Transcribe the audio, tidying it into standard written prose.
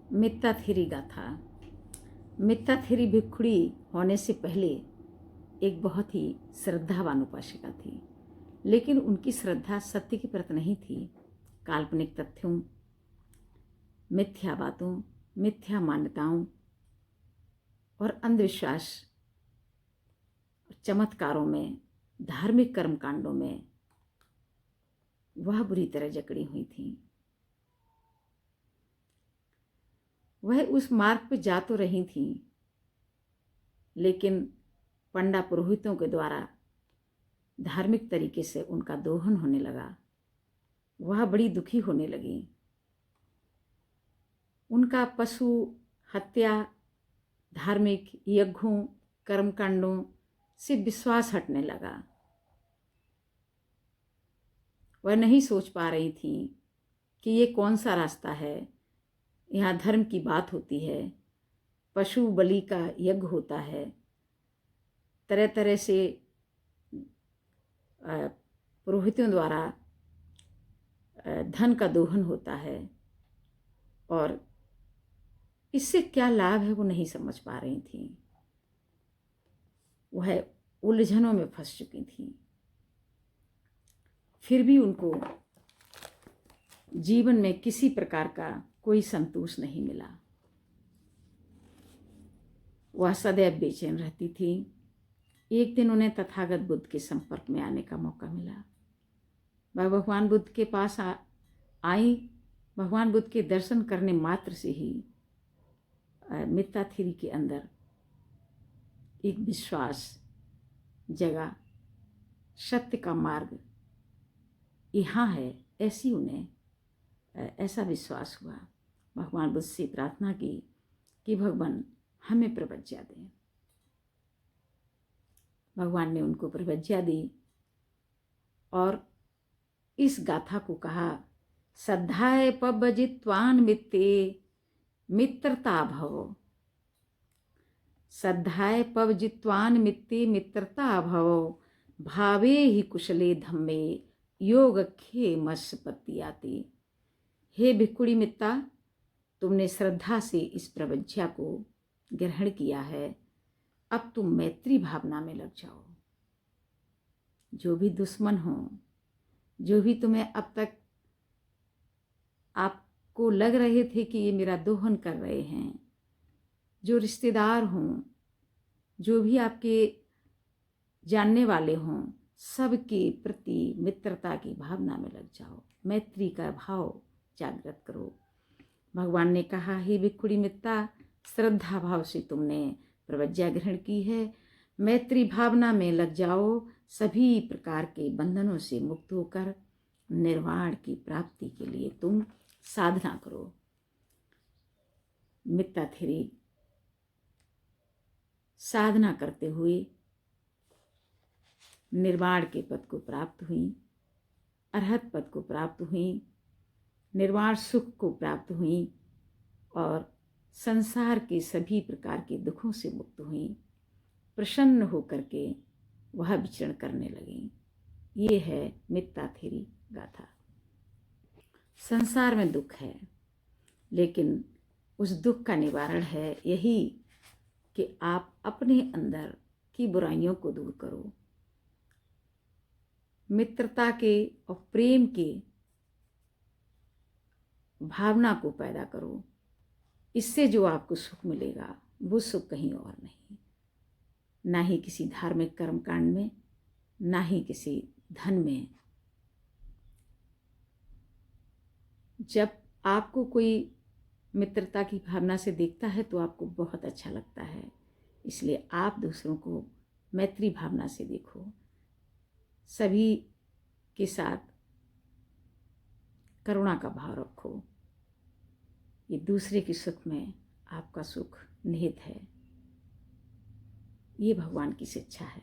मित्ताथिरी गाथा। मित्ताथिरी भिक्षुणी होने से पहले एक बहुत ही श्रद्धावान उपासिका थी, लेकिन उनकी श्रद्धा सत्य की प्रति नहीं थी। काल्पनिक तथ्यों, मिथ्या बातों, मिथ्या मान्यताओं और अंधविश्वास, चमत्कारों में, धार्मिक कर्मकांडों में वह बुरी तरह जकड़ी हुई थी। वह उस मार्ग पर जा तो रही थी, लेकिन पंडा पुरोहितों के द्वारा धार्मिक तरीके से उनका दोहन होने लगा। वह बड़ी दुखी होने लगी। उनका पशु हत्या, धार्मिक यज्ञों, कर्मकांडों से विश्वास हटने लगा। वह नहीं सोच पा रही थी कि ये कौन सा रास्ता है। यहाँ धर्म की बात होती है, पशु बलि का यज्ञ होता है, तरह तरह से पुरोहितों द्वारा धन का दोहन होता है, और इससे क्या लाभ है वो नहीं समझ पा रही थी। वह उलझनों में फंस चुकी थी। फिर भी उनको जीवन में किसी प्रकार का कोई संतोष नहीं मिला। वह सदैव बेचैन रहती थी। एक दिन उन्हें तथागत बुद्ध के संपर्क में आने का मौका मिला। वह भगवान बुद्ध के पास आई। भगवान बुद्ध के दर्शन करने मात्र से ही मित्ताथिरी के अंदर एक विश्वास जगा। सत्य का मार्ग यहाँ है, ऐसी उन्हें ऐसा विश्वास हुआ। भगवान बुद्ध से प्रार्थना की कि भगवान हमें प्रवज्ञा दें। भगवान ने उनको प्रवज्ञा दी और इस गाथा को कहा, श्रद्धाए पवजित्वान मित्ते मित्रता भव। श्रद्धाए पवजित्वान मित्ते मित्रता भव, भावे ही कुशले धम्मे योगक्षेमस्पत्याति। हे भिक्षुणी मित्ता, तुमने श्रद्धा से इस प्रवज्ञा को ग्रहण किया है। अब तुम मैत्री भावना में लग जाओ। जो भी दुश्मन हो, जो भी तुम्हें अब तक आपको लग रहे थे कि ये मेरा दोहन कर रहे हैं, जो रिश्तेदार हों, जो भी आपके जानने वाले हों, सबके प्रति मित्रता की भावना में लग जाओ। मैत्री का भाव जागृत करो। भगवान ने कहा, हे भिक्षुणी मित्ता, श्रद्धा भाव से तुमने प्रवज्ञा ग्रहण की है, मैत्री भावना में लग जाओ। सभी प्रकार के बंधनों से मुक्त होकर निर्वाण की प्राप्ति के लिए तुम साधना करो। मित्ताथिरी साधना करते हुए निर्वाण के पद को प्राप्त हुई, अरहत पद को प्राप्त हुई, निर्वाण सुख को प्राप्त हुई और संसार के सभी प्रकार के दुखों से मुक्त हुई। प्रसन्न होकर के वह विचरण करने लगी। ये है मित्ताथिरी गाथा। संसार में दुख है, लेकिन उस दुख का निवारण है यही कि आप अपने अंदर की बुराइयों को दूर करो, मित्रता के और प्रेम के भावना को पैदा करो। इससे जो आपको सुख मिलेगा वो सुख कहीं और नहीं, ना ही किसी धार्मिक कर्मकांड में, ना ही किसी धन में। जब आपको कोई मित्रता की भावना से देखता है तो आपको बहुत अच्छा लगता है, इसलिए आप दूसरों को मैत्री भावना से देखो। सभी के साथ करुणा का भाव रखो। ये दूसरे के सुख में आपका सुख निहित है। ये भगवान की शिक्षा है।